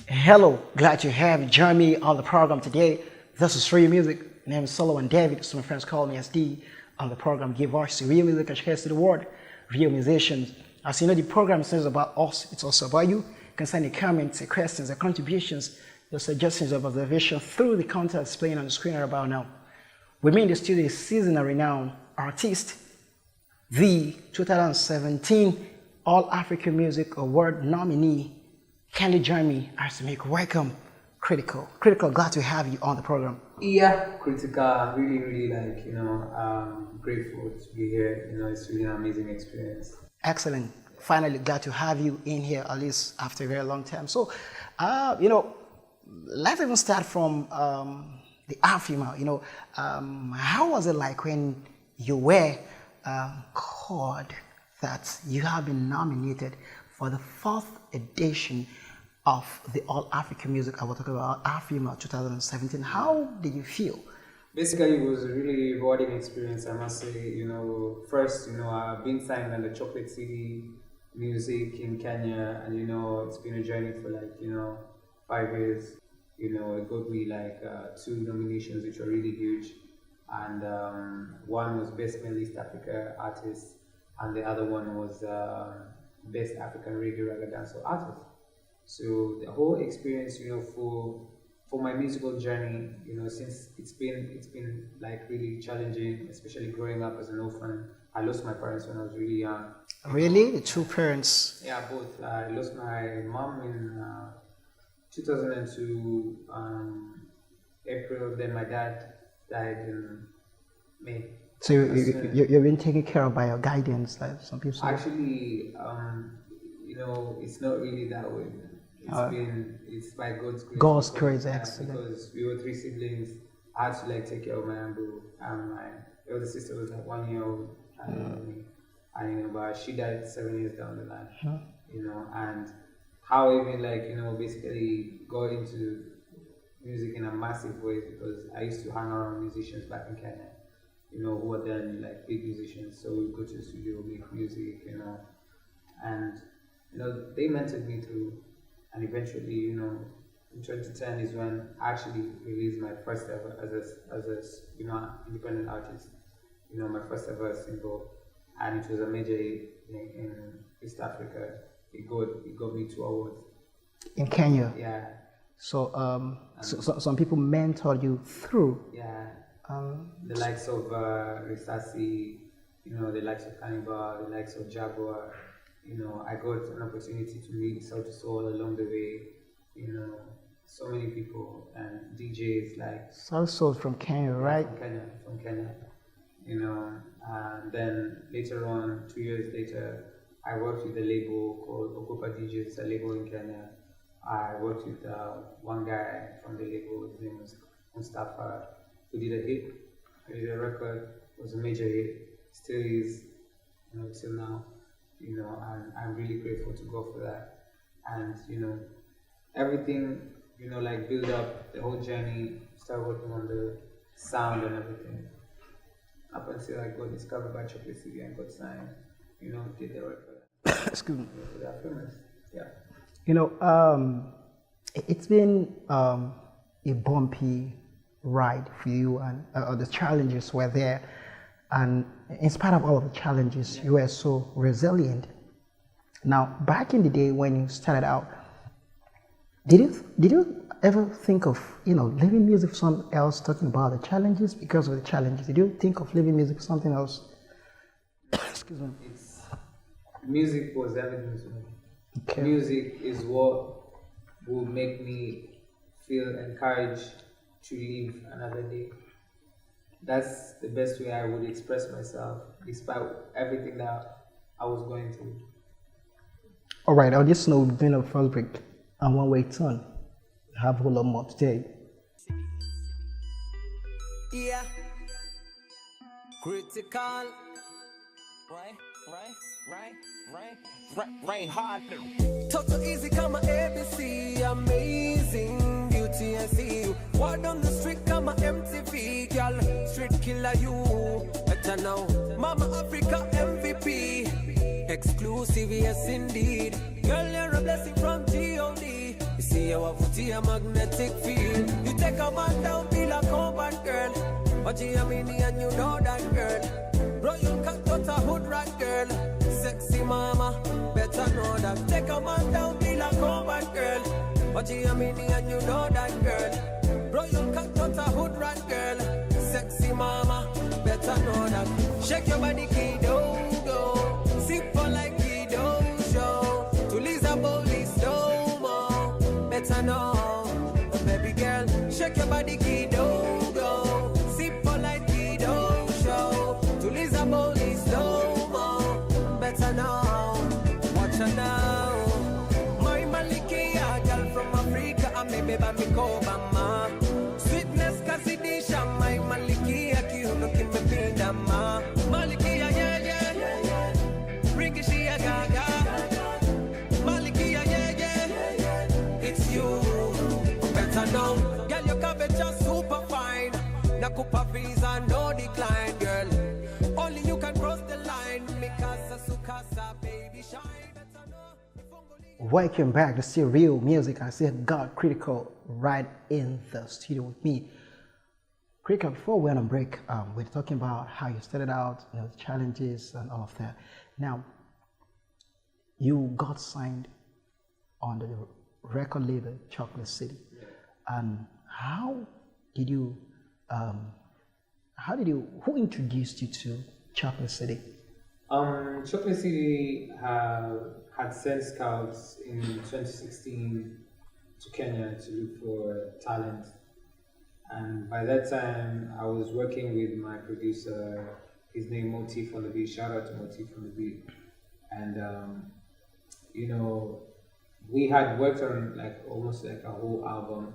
Hello, glad to have you join me on the program today. This is Real Music. My name is Solomon David, so my friends call me SD. On the program, give voice to real music and shares to the world, real musicians. As you know, the program is not about us, it's also about you. You can send your comments, your questions, your contributions, your suggestions of observation through the content displaying on the screen right about now. With me in the studio is seasoned and renowned artist, the 2017 All African Music Award nominee. Can you join me as to make welcome Qritiqal? Qritiqal, glad to have you on the program. Yeah, Qritiqal. Really grateful to be here. It's really an amazing experience. Excellent. Finally, glad to have you in here, at least after a very long time. So, let's even start from the AfriMa. How was it like when you were called that you have been nominated for the 4th edition of the All African Music Award, talking about AfriMa 2017? How did you feel? Basically, it was a really rewarding experience, I must say. First, I've been signed under Chocolate City Music in Kenya, and it's been a journey for 5 years. It got me 2 nominations, which were really huge, and one was Best Male East Africa Artist, and the other one was Best African Reggae Raga Dancehall Artist. So the whole experience, for my musical journey, since it's been really challenging, especially growing up as an orphan. I lost my parents when I was really young. Really? The 2 parents? Yeah, both. I lost my mom in 2002 April. Then my dad died in May. So you've been taken care of by your guardians, like some people say? Actually, it's not really that way. It's by God's grace. God's grace, excellent. Because we were 3 siblings. I had to take care of my uncle, and my elder sister was 1 year old, and but she died 7 years down the line. And how even basically got into music in a massive way, because I used to hang around musicians back in Kenya, who were then big musicians. So we would go to the studio, make music, and they mentored me through. And eventually, in 2010 is when I actually released my first ever as a independent artist. My first ever single, and it was a major hit in East Africa. It got me 2 awards. In Kenya? Yeah. So, so some people mentored you through. Yeah. The likes of Risasi, the likes of Cannibal, the likes of Jaguar. I got an opportunity to meet South Soul along the way. So many people and DJs like South Soul from Kenya, right? From Kenya. And then later on, 2 years later, I worked with a label called Ogopa DJs. It's a label in Kenya. I worked with one guy from the label. His name was Mustafa, who did a hit. He did a record. It was a major hit. Still is, till now. And I'm really grateful to God for that. And everything, build up the whole journey, start working on the sound and everything. Up until I got discovered by Chocolate City and got signed, did the record. Excuse me. For that famous. Yeah. It's been a bumpy ride for you, and the challenges were there. And in spite of all of the challenges, you were so resilient. Now, back in the day when you started out, did you ever think of leaving music for someone else, talking about the challenges because of the challenges? Did you think of leaving music for something else? Excuse me. Music was everything to me. Okay. Music is what will make me feel encouraged to live another day. That's the best way I would express myself, despite everything that I was going through. All right, on this note, we're doing a first break, and one way turn. Have a whole lot more today. Yeah. Qritiqal. Right hard. Total easy, come on, ABC. Amazing beauty, I see you. Word on the street, come on, MTV. Girl, street killer, you. Better know. Mama Africa MVP. Exclusive, yes indeed. Girl, you're a blessing from G.O.D. You see how I put a magnetic field. You take a man down, be like combat girl. But you mean and you know that girl. Bro, you can't touch a hood rat girl. Sexy mama, better know that. Take a man down, be like combat girl. But you mean and you know that girl. Bro, you can't touch a hood rat girl. Sexy mama, better know that. Shake your body, kiddo, go. Sip for like kiddo, show. To Lisa Bowley's no more. Better know. Oh, baby girl, shake your body, kiddo, go. Sip for like kiddo, show. To Lisa Bowley's no more. Better know. Watch her now. My Malikia, girl from Africa, and me baby me Obama. Sweetness Casidisha, my Malikia, cute looking me pindama. Malikia, yeah, yeah. Ricochet, gaga. Malikia, yeah, yeah. It's you. Better know. Girl, your cabbage just super fine. Nakupa visa, no decline, girl. Only you can cross the line. Mikasa, Sukasa, baby, shine. Better know. Welcome back to Still Real Music. I still got Qritiqal right in the studio with me. Qritiqal, before we went on break, we're talking about how you started out, the challenges and all of that. Now, you got signed on the record label Chocolate City. And how did you, who introduced you to Chocolate City? Chocolate City had sent scouts in 2016 to Kenya to look for talent. And by that time, I was working with my producer, his name Motif on the beat. Shout out to Motif on the beat. And, we had worked on almost a whole album,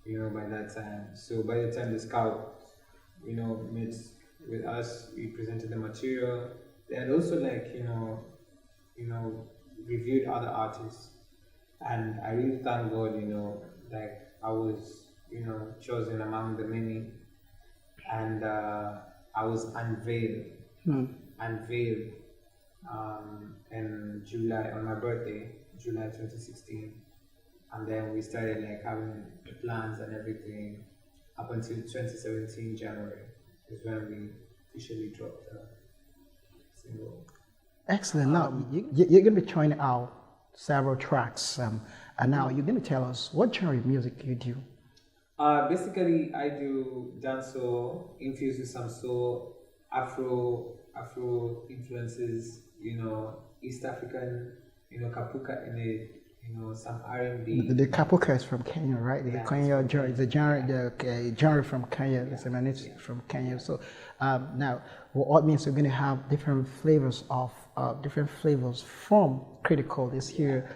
by that time. So by the time the scout, met with us, we presented the material. They had also reviewed other artists. And I really thank God, I was, chosen among the many. And I was unveiled in July, on my birthday, July 2016. And then we started having the plans and everything up until 2017 January is when we officially dropped the single. Excellent. Now, you're going to be trying out several tracks. And now you're going to tell us what genre of music you do. Basically, I do dancehall infused with some soul, Afro influences, East African, kapuka in it, some RnB. The kapuka is from Kenya, right? Yeah, the Kenya genre, the genre from Kenya, it's emanated from Kenya. So now, what means we're going to have different flavors from Qritiqal this year.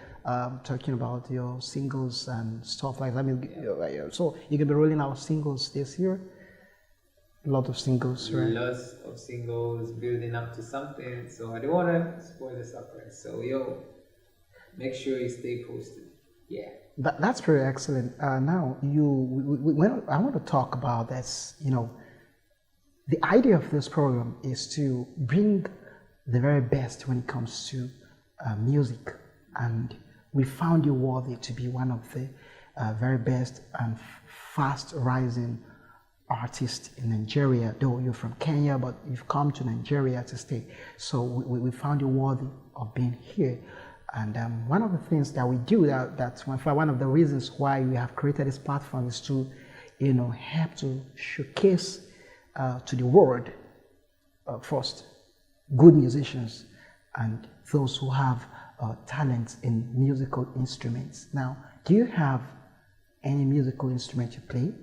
Talking about your singles and stuff like that. So you're gonna be rolling out singles this year. A lot of singles, right? Lots of singles building up to something. So I don't wanna spoil the surprise. So make sure you stay posted. Yeah. That's very excellent. Now I want to talk about this. The idea of this program is to bring the very best when it comes to music, and we found you worthy to be one of the very best and fast rising artists in Nigeria. Though you're from Kenya, but you've come to Nigeria to stay. So we found you worthy of being here. And one of the things that we do, that's one of the reasons why we have created this platform, is to, help to showcase to the world, first, good musicians and those who have talents in musical instruments. Now, do you have any musical instrument you play?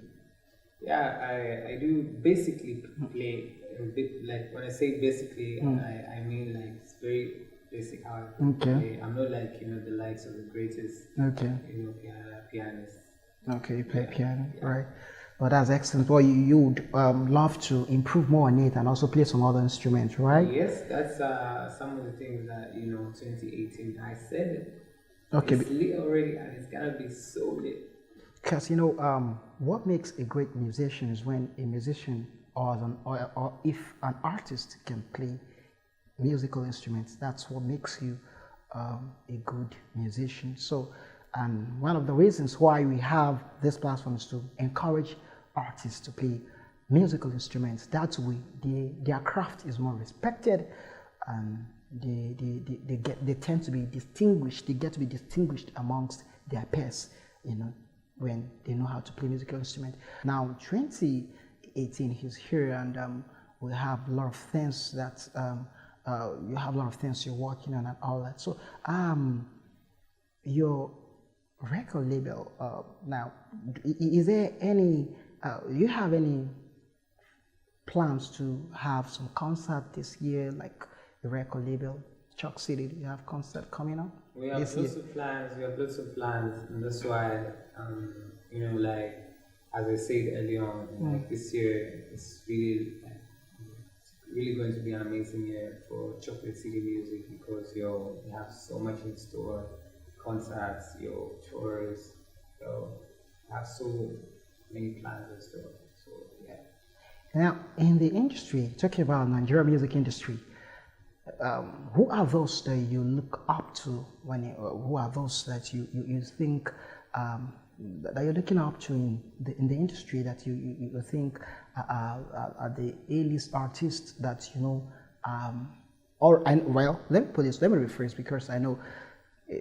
Yeah, I do basically play a bit. When I say basically, I mean it's very basic how I play. I'm not the likes of the greatest pianists. Okay, you play piano, right? Well, that's excellent. Well, you would love to improve more on it and also play some other instruments, right? Yes, that's some of the things that 2018 I said it. Okay. It's lit already, and it's gonna be so lit. Because what makes a great musician is when a musician or if an artist can play musical instruments. That's what makes you a good musician. So And one of the reasons why we have this platform is to encourage artists to play musical instruments. That way, their craft is more respected, and they tend to be distinguished. They get to be distinguished amongst their peers, when they know how to play musical instrument. Now, 2018 is here, and we have a lot of things that you have a lot of things you're working on and all that. So, your record label now, is there any? You have any plans to have some concert this year, like the record label, Chalk City? Do you have concert coming up? We have lots of plans. We have lots of plans, and that's why, like as I said earlier on, like this year it's really going to be an amazing year for Chocolate City music, because we have so much in store, concerts, tours, we have so many plans in store. So yeah. Now, in the industry, talking about Nigerian music industry, who are those that you look up to who are those that you think that you're looking up to in the industry, that you think are the A-list artists that let me put this, let me rephrase, because I know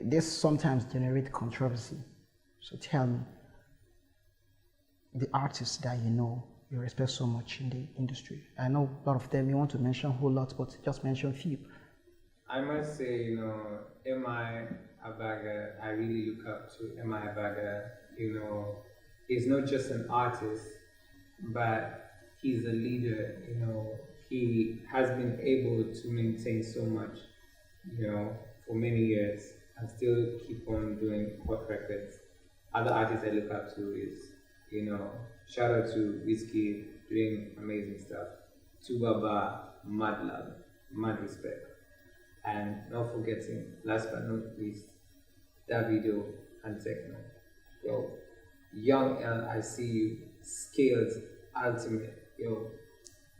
this sometimes generates controversy. So tell me the artists that you respect so much in the industry. I know a lot of them, you want to mention a whole lot, but just mention a few. I must say, M.I. Abaga, I really look up to M.I. Abaga. He's not just an artist, but he's a leader. He has been able to maintain so much, for many years, and still keep on doing hot records. Other artists I look up to is, shout out to Whiskey, doing amazing stuff. Tubaba, mad love, mad respect. And not forgetting, last but not least, Davido and Techno. Young L, I see you, Scales, Ultimate,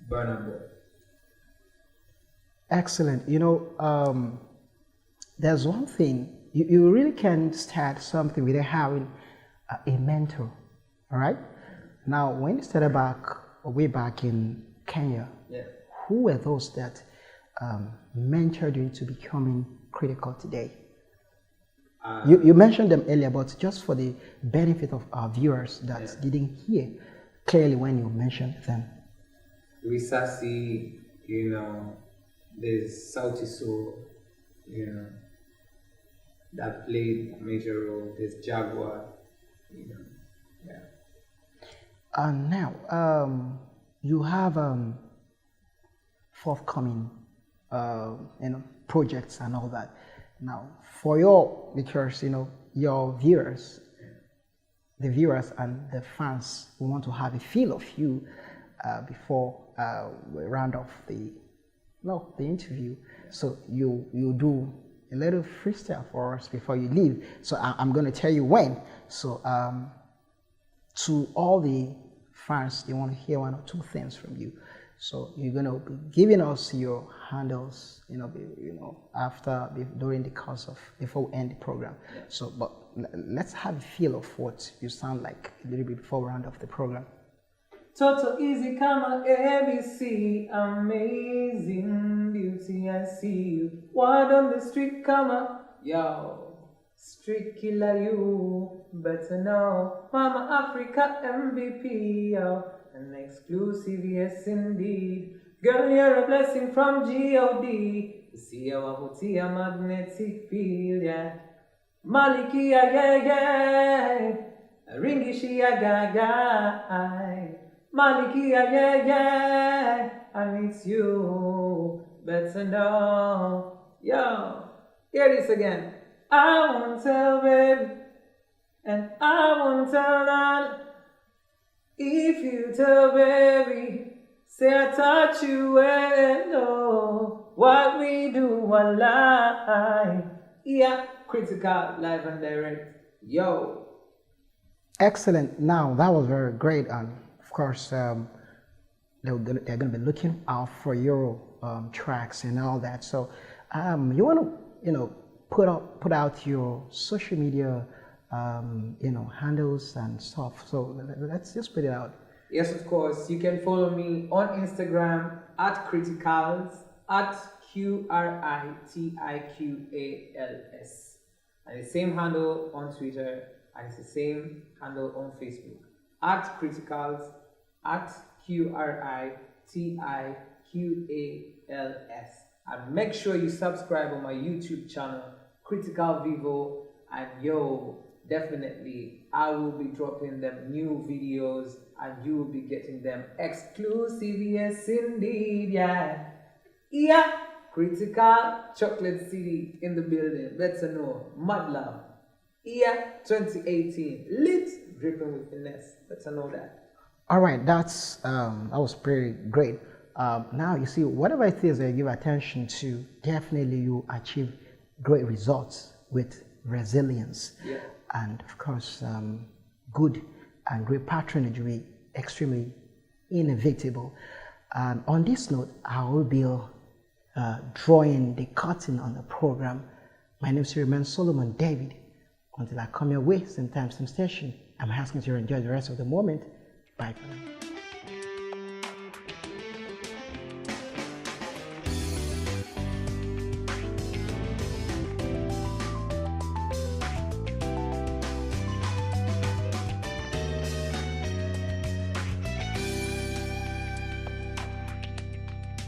Burna Boy. Excellent. There's one thing, you really can start something without having a mentor, all right? Now, when you started way back in Kenya, who were those that mentored you into becoming Qritiqal today? You mentioned them earlier, but just for the benefit of our viewers that didn't hear clearly when you mentioned them. Risasi, there's Sauti Soul, that played a major role. There's Jaguar, And now, you have forthcoming, projects and all that. Now, because your viewers, the viewers and the fans, we want to have a feel of you before we round off the interview. So you do a little freestyle for us before you leave. So I'm going to tell you when. So to all the fans, they want to hear one or two things from you. So you're going to be giving us your handles, during the course of, before we end the program. So, but let's have a feel of what you sound like a little bit before we round off the program. Total easy, comma, ABC, amazing beauty, I see you. Word on the street, comma, yo, street killer, you better know. Mama Africa MVP, yo. An exclusive, yes indeed. Girl, you're a blessing from G.O.D. You see our Hutia magnetic field, yeah. Malikia, yeah. Ringishia, gaga. Malikia, yeah. And it's you, better know. Yo, hear this again. I won't tell, babe, and I won't tell none. If you tell baby, say I taught you well, what we do, I lie. Yeah, Qritiqal, live and direct. Yo. Excellent. Now, that was very great. And of course, they're going to be looking out for your tracks and all that. So you want to, put out your social media handles and stuff. So let's just put it out. Yes, of course. You can follow me on Instagram at Qritiqals, at Qritiqals. And the same handle on Twitter, and it's the same handle on Facebook. At Qritiqals, at Qritiqals. And make sure you subscribe on my YouTube channel, Qritiqal Vivo, and definitely I will be dropping them new videos and you will be getting them exclusive. Yes indeed, yeah. Qritiqal Chocolate City in the building. Let's know. Mad love. 2018. Lit, dripping with finesse. Let's know that. All right, that was pretty great. Now you see, whatever it is that you give attention to, definitely you achieve great results with resilience. Yeah. And of course, good and great patronage will be extremely inevitable. And on this note, I will be drawing the curtain on the program. My name is Solomon David. Until I come your way, same time, same station, I'm asking you to enjoy the rest of the moment. Bye for now.